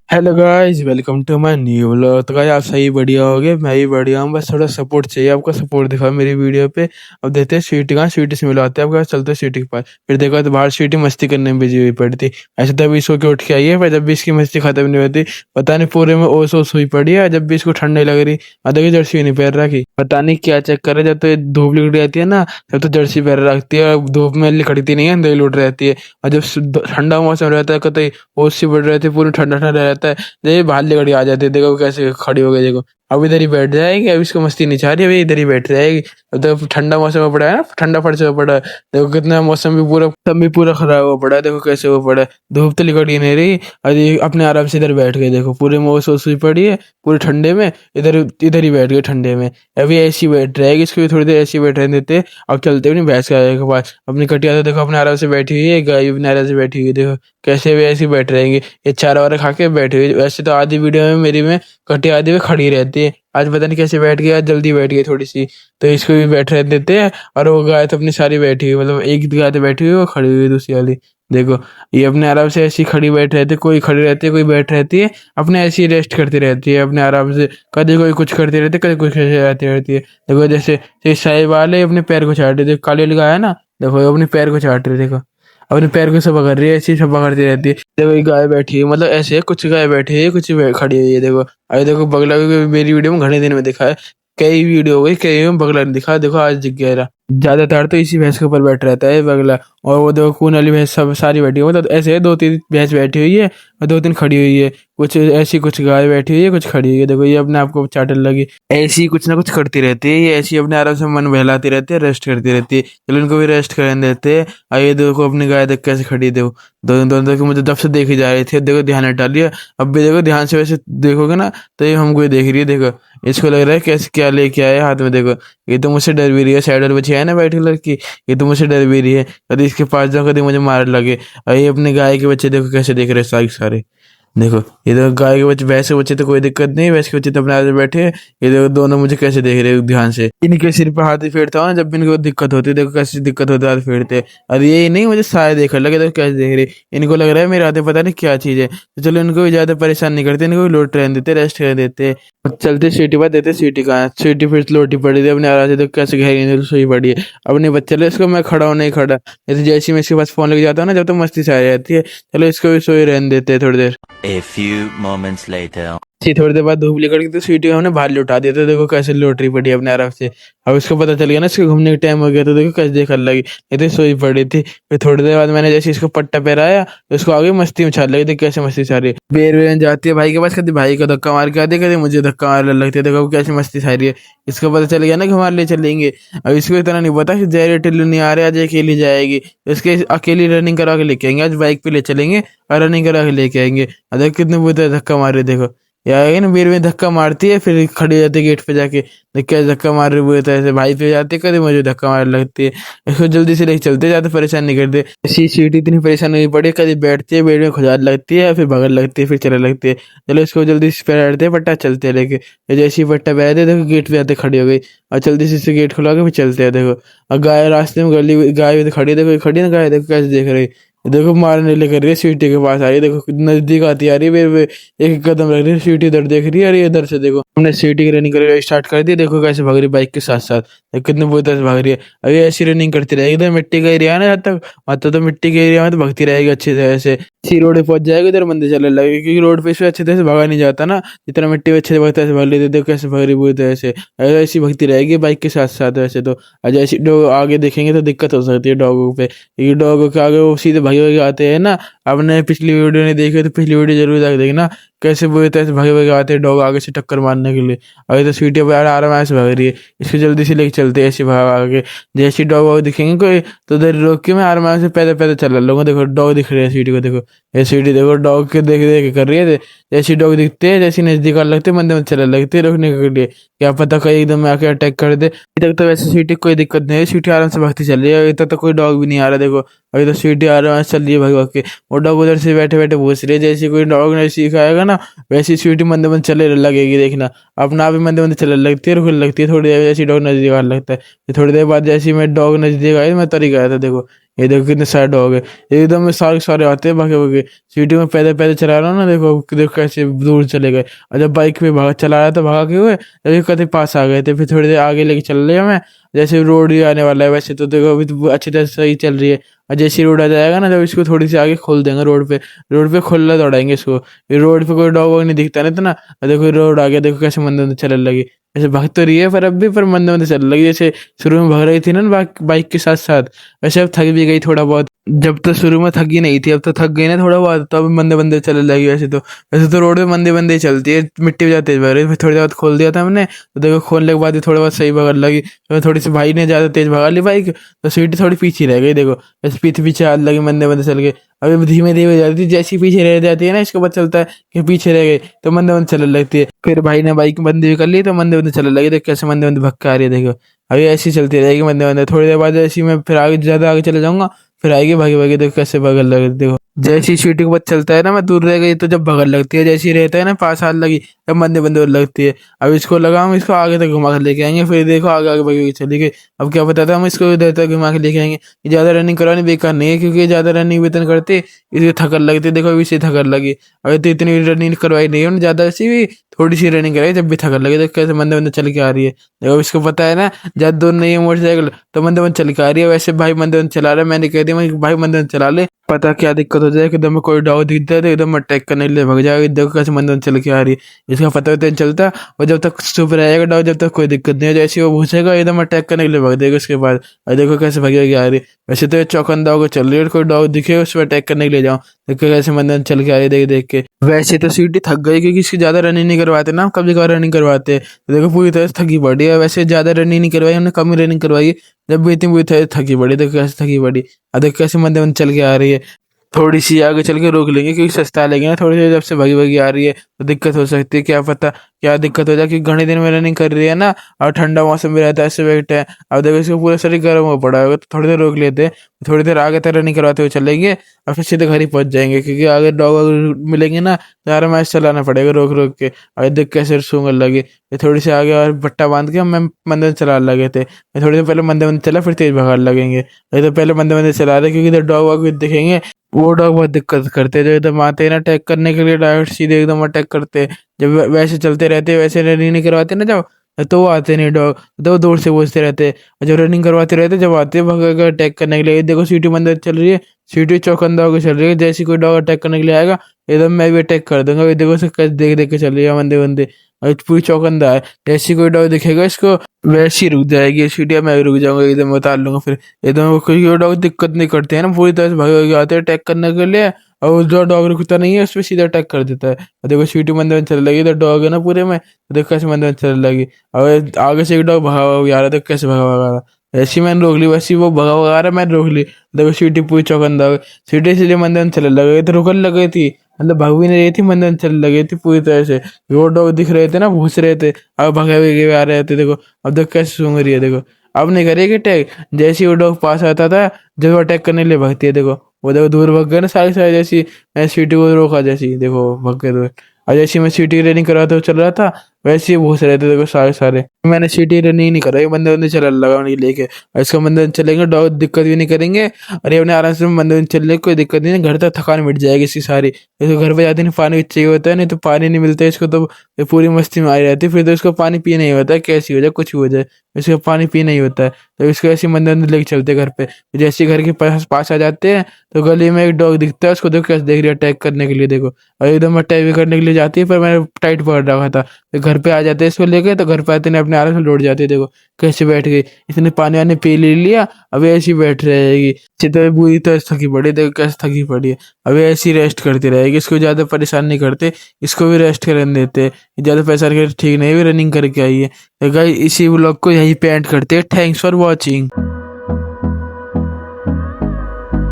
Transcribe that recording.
Hello guys, welcome to my new vlog. तो guys आप सही बढ़िया होगे, मैं भी बढ़िया हूँ। बस थोड़ा सपोर्ट चाहिए आपका, सपोर्ट दिखाओ मेरी वीडियो पे। अब देते हैं स्वीटी कहाँ, स्वीटी से मिलाते हैं। अब गाइस चलते हैं स्वीटी के पास। फिर देखो तो बाहर स्वीटी मस्ती करने में बिजी हुई पड़ी थी। ऐसे तभी सो के उठ के आई है, पर जब भी इसकी मस्ती खत्म नहीं होती, पता नहीं पूरे में ओस ओस हुई पड़ी है। जब भी इसको ठंड नहीं लग रही, देखिए जर्सी नहीं पहन रखी, पता नहीं क्या चक्कर है। जब तो ये धूप निकल जाती है ना, तब तो जर्सी पहन रखती है, और धूप में लिखड़ती नहीं है, अंदर लौट रहती है। और जब ठंडा मौसम रहता है, कतई ओस सी बढ़ रहती है, पूरी ठंडा ठंडा रहता है। ये बाहर लेकर आ जाते, देखो कैसे खड़ी हो गई, देखो अब इधर ही बैठ जाएगी। अब इसको मस्ती नहीं चाह रही, अभी इधर ही बैठ जाएगी। अब तो ठंडा मौसम में पड़ा है ना, ठंडा फर्श में पड़ा है। देखो कितना मौसम भी पूरा खराब हुआ पड़ा है, देखो कैसे हुआ पड़ा है। धूप तो निकल ही नहीं रही, और ये अपने आराम से इधर बैठ गए। देखो पूरे मौसम सुई पड़ी है, पूरे ठंडे में। इधर इधर ही बैठ गए ठंडे में। अभी ऐसी बैठ रहेगी, इसको भी थोड़ी देर ऐसी बैठ रहने देते। अब चलते भी नहीं भैंस के पास, अपनी कटिया तो देखो अपने आराम से बैठी हुई है, गाय भी अपने आराम से बैठी हुई है। देखो कैसे भी ऐसी बैठ रहेंगे, ये चारा वारा खा के बैठे हुए। वैसे तो आधी वीडियो में मेरी में कटी आधी में खड़ी रहती है, आज पता नहीं कैसे बैठ गई, आज जल्दी बैठ गई थोड़ी सी, तो इसको भी बैठ रहने देते हैं। और वो गाय तो अपनी सारी बैठी हुई, मतलब एक गाय तो बैठी हुई, वो खड़ी हुई दूसरी वाली। देखो ये अपने आराम से ऐसी खड़ी बैठ रहती है, कोई खड़ी रहती है, कोई बैठ रहती है, अपने ऐसी रेस्ट करती रहती है अपने आराम से। कभी कोई कुछ करती रहती है, कभी कुछ करती रहती है। देखो जैसे साहिवाल है, अपने पैर को चाट रही है। देखो काली वाली गाय है ना, देखो ये अपने पैर को चाट रही है। देखो अपने पैर को सब पकड़ रही है, ऐसी सब पकड़ती रहती है। देखो ये गाय बैठी है, मतलब ऐसे है, कुछ गाय बैठी है, कुछ खड़ी हुई है। देखो अरे देखो बगला भी मेरी वीडियो में घने दिन में दिखा है, कई वीडियो हो गई, कई में बगला नहीं दिखा। देखो आज दिख गया। ज्यादातर तो इसी भैंस के ऊपर बैठ रहता है बगला। और वो देखो कून वाली भैंस सब सारी बैठी हुई, मतलब ऐसे है, दो तीन भैंस बैठी हुई है और दो तीन खड़ी हुई है। कुछ ऐसी कुछ गाय बैठी हुई है, कुछ खड़ी हुई है। देखो ये अपने आप को चाटने लगी, ऐसी कुछ ना कुछ करती रहती है। ये ऐसी अपने आराम से मन बहलाती रहती है, रेस्ट करती रहती है। चलो इनको भी रेस्ट करने देते हैं। और ये देखो अपनी गाय देख कैसे खड़ी है। देखो दोनों दोनों देखो, मुझे जब से देखी जा रही थी, देखो ध्यान हटा लिया। अब भी देखो ध्यान से वैसे देखोगे ना, तो ये हमको ही देख रही है। देखो इसको लग रहा है कैसे क्या लेके आए हाथ में। देखो ये तो मुझसे डर भी रही है, साइड वाली बच्ची है ना व्हाइट कलर की, ये तो मुझसे डर भी रही है। कभी इसके पास जाऊँ, कभी मुझे मार लगे। और ये अपने गाय के बच्चे देखो कैसे देख रहे हैं सारे सारे। देखो ये तो गाय के बच्चे, भैंस के बच्चे तो कोई दिक्कत नहीं, भैंस के बच्चे तो अपने आगे बैठे हैं। ये देखो दोनों मुझे कैसे देख रहे हैं ध्यान से। इनके सिर पर हाथ ही फेरता हूँ ना, जब भी इनको दिक्कत होती है, देखो कैसी दिक्कत होती है, हाथ फेरते हैं। और ये नहीं मुझे साया देखने लगे, देखो कैसे देख रहे हैं। इनको लग रहा है मेरे हाथ में पता नहीं क्या चीज़ है। तो चलो इनको भी ज़्यादा परेशान नहीं करते, इनको भी लोट रहने देते, रेस्ट करने देते। और चलते सीटी पर देते, सीटी कहाँ है, सीटी फिर लोटी पड़ी थी अपने आराम से। देखो कैसे गहरी नींद सोई पड़ी है। अपने बच्चे लो इसको, मैं खड़ा हूँ नहीं खड़ा, जैसे जैसे मैं इसके पास फोन लेके जाता हूँ ना, जब तो मस्ती से आ जाती है। चलो इसको भी सोई रहने देते हैं थोड़ी देर। A few moments later. थोड़ी देर बाद धूप निकल गई, तो सीटी हमने बाहर लौटा दिया। तो देखो कैसे लौट रही पड़ी अपने आराम से। अब उसको पता चल गया ना इसके घूमने का टाइम हो गया, तो देखो कैसे देखने लगी, ये तो सोई पड़ी थी। फिर थोड़ी देर बाद मैंने जैसे इसको पट्टा पहराया, तो उसको आगे मस्ती में छाल लगी। देखो कैसे मस्ती छा रही है, बेर वेर जाती है भाई के पास, कभी भाई को धक्का मार के आती है, कभी मुझे धक्का मारने लगती है। देखो कैसे मस्ती छा रही है। इसको पता चल गया ना कि हमारे लिए चलेंगे। अब इसको इतना नहीं पता कि जहर टिल्लू नहीं आ रहे, आज अकेली जाएगी। इसके अकेली रनिंग करा के लेके आएंगे, आज बाइक पे ले चलेंगे और रनिंग करा के लेके आएंगे। देखो कितने बुरे धक्का मार रहे, देखो या ना बीर में धक्का मारती है, फिर खड़ी हो जाती है गेट पे जाके। देख क्या धक्का मार रही हुए, ऐसे भाई पे जाते, कभी मुझे धक्का मारने लगती है। इसको जल्दी से लेके चलते, ज्यादा परेशान नहीं करते। ऐसी सीट इतनी परेशान नहीं पड़ी, कभी बैठती है बेड में खुजात लगती है, फिर भगल लगती है, फिर चलने लगती है। चलो इसको जल्दी से बैठते हैं, पट्टा चलते हैं लेके। जैसे ही पट्टा बैठे देखो गेट पे जाते खड़ी हो गई, और जल्दी से इसे गेट खुला के फिर चलते हैं। देखो और गाय रास्ते में गली गाय भी खड़ी है, देखो खड़ी ना गाय, देखो कैसे देख रही। देखो मारने लेकर रही है, स्वीटी के पास आ रही है। देखो नजदीक आती आ रही है, मेरे एक कदम रख रही है, स्वीटी इधर देख रही है, और ये इधर से देखो हमने स्वीटी की रनिंग कर स्टार्ट कर दी। देखो कैसे भाग रही बाइक के साथ साथ, कितने बुरी तरह से भाग रही है। अभी ऐसी रनिंग करती रहेगी, इधर मिट्टी का एरिया है ना, जब तक मतलब तो मिट्टी के एरिया में तो भगती रहेगी अच्छी तरह से। इसी रोड पे पहुंच जाएगी, इधर मंदिर चलने लगेगी, क्योंकि रोड पे इससे अच्छी तरह से भागा नहीं जाता ना, जितना मिट्टी में अच्छे से भगता है भाग लेते। देखो कैसे भाग रही बुरी तरह से, ऐसी भगती रहेगी बाइक के साथ साथ। वैसे तो जैसे डॉग आगे देखेंगे तो दिक्कत हो सकती है डॉगों पे, क्योंकि डॉगों के आगे वो सीधे भागे भागे आते हैं ना। आपने पिछली वीडियो नहीं देखी तो पिछली वीडियो जरूर जाके देखना, कैसे बुरी तरह से भागे भागे आते हैं डॉग आगे से टक्कर मारने के लिए। अभी तो स्वीटी पर आराम से भाग रही है, इसको जल्दी से लेके चलते हैं ऐसे भाग आगे। जैसे डॉग वॉग दिखेंगे कोई, तो उधर रोक के मैं आराम से पैदल पैदल चल रहा हूँ। देखो डॉग दिख रहे हैं स्वीटी को, देखो ये स्वीटी देखो डॉग के देख देख के कर रही है। जैसे डॉग दिखते हैं, जैसे नजदीक आने लगते मंदिर में चलने लगते हैं रोकने के लिए, क्या पता कहीं एकदम आके अटैक कर दे। अभी तक तो वैसे स्वीटी कोई दिक्कत नहीं है, स्वीटी आराम से भागती चल रही है, अभी तक तो कोई डॉग भी नहीं आ रहा। देखो अभी तो स्वीटी आराम से चल रही है भाग भाग के, वो डॉग उधर से बैठे बैठे पूछ रही है। जैसे कोई डॉग ने सिखाएगा ना, वैसी स्वीटी मंदिर में चले लगेगी, देखना अपना आप ही मंदिर मंदिर चलने लगती है, रुकने लगती है। थोड़ी देर जैसी डॉग नजदीक आने लगता है, फिर थोड़ी देर बाद जैसे मैं डॉग नजदीक आया, मैं तरी गया था। देखो ये देखो कितने सारे डॉग है, एकदम सारे सारे आते हैं भागे भागे। सीटी में पैदल पैदल चला रहा हूँ ना, देखो देखो कैसे दूर चले गए। और जब बाइक पे भागा चला रहा था भागा के हुए, तभी कभी पास आ गए थे। फिर थोड़ी देर आगे लेके चल रहे हैं मैं, जैसे रोड ही आने वाला है वैसे तो देखो अभी तो अच्छी तरह सही चल रही है। और जैसे रोड आ जाएगा ना, जब इसको थोड़ी सी आगे खोल देंगे रोड पे खोलना दौड़ाएंगे इसको। ये रोड पे कोई डॉग वॉग नहीं दिखता नहीं तो ना। और देखो रोड आ गया, देखो कैसे मंदिर मंदिर चलने लगी। ऐसे भाग तो रही है पर अब भी पर मंदिर मंदिर चलने लगी। जैसे शुरू में भाग रही थी ना बाइक के साथ साथ, वैसे अब थक भी गई थोड़ा बहुत। जब तो शुरू में थकी नहीं थी, अब तो थक गई ना थोड़ा बहुत, तो अब मंदिर मंदिर चलने लगी। वैसे तो रोड पे मंदिर मंदिर चलती है, मिट्टी भी जाती है। फिर थोड़ी देर बाद खोल दिया था हमने, तो देखो खोलने के बाद ही थोड़ा बहुत सही भगने लगी। तो थोड़ी सी भाई ने ज्यादा तेज भगा ली बाइक, तो सीट थोड़ी पीछे रह गई। देखो ऐसे पीछे पीछे हाथ लगी, मंदिर मंदिर चल गए। अभी धीमे धीमे जाती है, जैसी पीछे रह जाती है ना इसको पता चलता है कि पीछे रह गई, तो मंदिर मंदिर चलने लगती है। फिर भाई ने बाइक बंद भी कर ली, तो मंदिर मंदिर चलने लगी। देखो कैसे मंदिर मंदिर भक्का आ रही है, देखो अभी ऐसी चलती रहेगी मंदिर मंदिर। थोड़ी देर बाद ऐसी मैं फिर आगे ज्यादा आगे चले जाऊंगा, फिर आएगी भागी भागी। देखो कैसे बगल लगे, देखो जैसी शूटिंग के बाद चलता है ना, मैं दूर रह गई तो जब बगल लगती है, जैसी रहता है ना पास हाथ लगी तब मंदिर मंदिर लगती है। अब इसको लगाऊं, इसको आगे तक घुमा कर लेके आएंगे, फिर देखो आगे आगे भागी चली गई। अब क्या पता था हम इसको इधर तक घुमा के लेके आएंगे। ये ज्यादा रनिंग करवानी बेकार नहीं है, क्योंकि ज्यादा रनिंग वेतन करते इसको थकन लगती। देखो अभी से थकन लगी, अभी तो इतनी रनिंग करवाई नहीं है ज्यादा सी भी, थोड़ी सी रनिंग कराई जब भी थकन लगी। देखो कैसे मंदिर मंदिर चल के आ रही है। देखो इसको पता है ना ज्यादा दूर नहीं है मोटरसाइकिल, तो मंदिर मंदिर चल के आ रही है। वैसे भाई मंदिर मंदिर चला रहा है, मैंने कह दिया भाई मंदिर मंदिर चला ले, पता क्या दिक्कत हो जाए, एकदम में कोई डॉग दिख जाए तो एकदम अटैक करने के लिए भाग जाएगा। देखो कैसे मंदिर मंदिर चल के आ रही है, इसका पता होता नहीं चलता। और जब तक चुप रहेगा डॉग, जब तक कोई दिक्कत नहीं हो, जैसे वो घुसेगा एकदम अटैक करने के लिए भाग देगा उसके बाद। और देखो कैसे भागी भागी आ रही है। वैसे तो ये चौकंदा होकर चल रही है, कोई डॉग दिखे उस पर अटैक करने के लिए जाओ। देखो कैसे मंदिर मंदिर चल के आ रही है देख देख के। वैसे तो सीटी थक गई, क्योंकि इसकी ज्यादा रनिंग नहीं करवाते ना, कभी कभार रनिंग करवाते हैं। तो देखो पूरी तरह से थकी पड़ी है। वैसे ज्यादा रनिंग नहीं करवाई हमने, कम ही रनिंग करवाई है। जब भी इतनी पूरी तरह से थकी पड़ी, देखो कैसे थकी पड़ी। और देखो कैसे मंदिर मंदिर चल के आ रही है। थोड़ी सी आगे चल के रोक लेंगे, क्योंकि सस्ता लेंगे ना। थोड़ी देर जब से भागी भागी आ रही है तो दिक्कत हो सकती है, क्या पता क्या दिक्कत हो जाए, क्योंकि घने दिन में रनिंग कर रही है ना, और ठंडा मौसम भी रहता है, ऐसे वेट है। अब देखो इसको पूरा शरीर गर्म हो पड़ा होगा, तो थोड़ी देर रोक लेते हैं। थोड़ी देर आगे तक रनिंग करवाते हुए चलेंगे, और फिर सीधे घर ही पहुंच जाएंगे, क्योंकि आगे डॉग मिलेंगे ना तो यार मैच चलाना पड़ेगा रोक रोक के। और देख कैसे सूंघने लगे। ये थोड़ी सी आगे और पट्टा बांध के हम मंदिर चलाने लगे थे। मैं थोड़ी देर पहले मंदिर मंदिर चला, फिर तेज भगाने लगेंगे। ये तो पहले मंदिर मंदिर चला रहे, क्योंकि इधर डॉग वॉग भी दिखेंगे, वो डॉग बहुत दिक्कत करते हैं, जो एकदम आते हैं ना अटैक करने के लिए, डायरेक्ट सीधे एकदम अटैक करते हैं। जब वैसे चलते रहते हैं, वैसे रनिंग नहीं करवाते ना जब, तो वो आते नहीं डॉग, तो वो दूर से पूछते रहते हैं। और जब रनिंग करवाते रहते, जब आते हैं भगा अटैक करने के लिए। देखो सीटी मंदिर चल रही है, सीटी चौकंदा होकर चल रही है। जैसे कोई डॉग अटैक करने के लिए आएगा, एकदम मैं भी अटैक कर दूंगा। देखो से देख देख के चल रही है मंदिर मंदिर, और पूरी चौकंदा है। जैसे कोई डॉग दिखेगा इसको, वैसे ही रुक जाएगी सीटियाँ, मैं भी रुक जाऊंगा, एकदम उतार लूंगा। फिर एकदम कोई डॉग दिक्कत नहीं करते हैं ना, पूरी तरह से भागे आते हैं अटैक करने के लिए। और जो डॉग रुकता नहीं है, उस पर सीधा अटैक कर देता है। और देखो सीटी मंदिर में चल लगी, तो डॉग है ना पूरे में, तो देखो कैसे मंदिर में चल लगी। और आगे से एक डॉग भगा हुआ आ रहा, देखो कैसे भगा भगा रहा। ऐसी मैंने रोक ली, वैसी वो भगा भगा आ रहा, मैंने रोक ली। देखो सीटी पूरी चौकंदा हो गई। सीटी इसलिए मंदिर में चलने लग गई, तो रुकने लग गई थी, मतलब भाग भी नहीं रही थी, मंदिर में चलने लगी थी पूरी तरह से। वो डॉग दिख रहे थे ना, घुस रहे थे, अब भगे हुए आ रहे थे। देखो अब देखो कैसे सूंघ रही है, देखो अब नहीं करेगी अटैक। जैसे ही वो डॉग पास आता था, जब वो अटैक करने के लिए भागती है, देखो वो देखो दूर भाग गए ना सारे सारे। जैसी मैं सीटी को रोका, जैसी देखो भाग गए दूर। और जैसे मैं सीटी रनिंग करवाते हुए चल रहा था, वैसे ही घुस रहे थे देखो सारे सारे। मैंने सीटी रनिंग नहीं कराई, बंदे बंदे चला लगाने लेके। और इसका मंदिर चलेंगे, डॉग दिक्कत भी नहीं करेंगे, और ये अपने आराम से मंदिर चलने कोई दिक्कत नहीं है। घर तक थकान मिट जाएगी इसकी सारी। इसको घर पे जाते नहीं पानी चाहिए होता है, नहीं तो पानी नहीं मिलता है इसको, तो ये पूरी मस्ती में आई रहती है। फिर तो इसको पानी पीना ही होता है, कैसी हो जाए कुछ भी हो जाए, इसको पानी पीना ही होता है। तो इसको ऐसे मंदिर अंदर लेके चलते घर पे। जैसे घर के पास आ जाते हैं, तो गली में एक डॉग दिखता है, उसको देखो कैसे देख रही है अटैक करने के लिए, देखो और एकदम अटैक भी करने के लिए जाती है, पर मैंने टाइट पकड़ रखा था। तो घर पे आ जाते हैं इसको लेके, तो घर पे आते नहीं अपने आराम से लौट जाते हैं। देखो कैसे बैठ गई, इसने पानी वानी पी ले लिया, अब ऐसी बैठ रहेगी। चित्र बुरी तरह थकी पड़ी, देखो कैसे थकी पड़ी है। अब ऐसी रेस्ट करती रहेगी, इसको ज्यादा परेशान नहीं करते, इसको भी रेस्ट करने देते हैं। ज्यादा परेशान करते ठीक नहीं, भी रनिंग करके आई है। तो गाइस इसी व्लॉग को यहीं पे एंड करते हैं। Thanks for watching.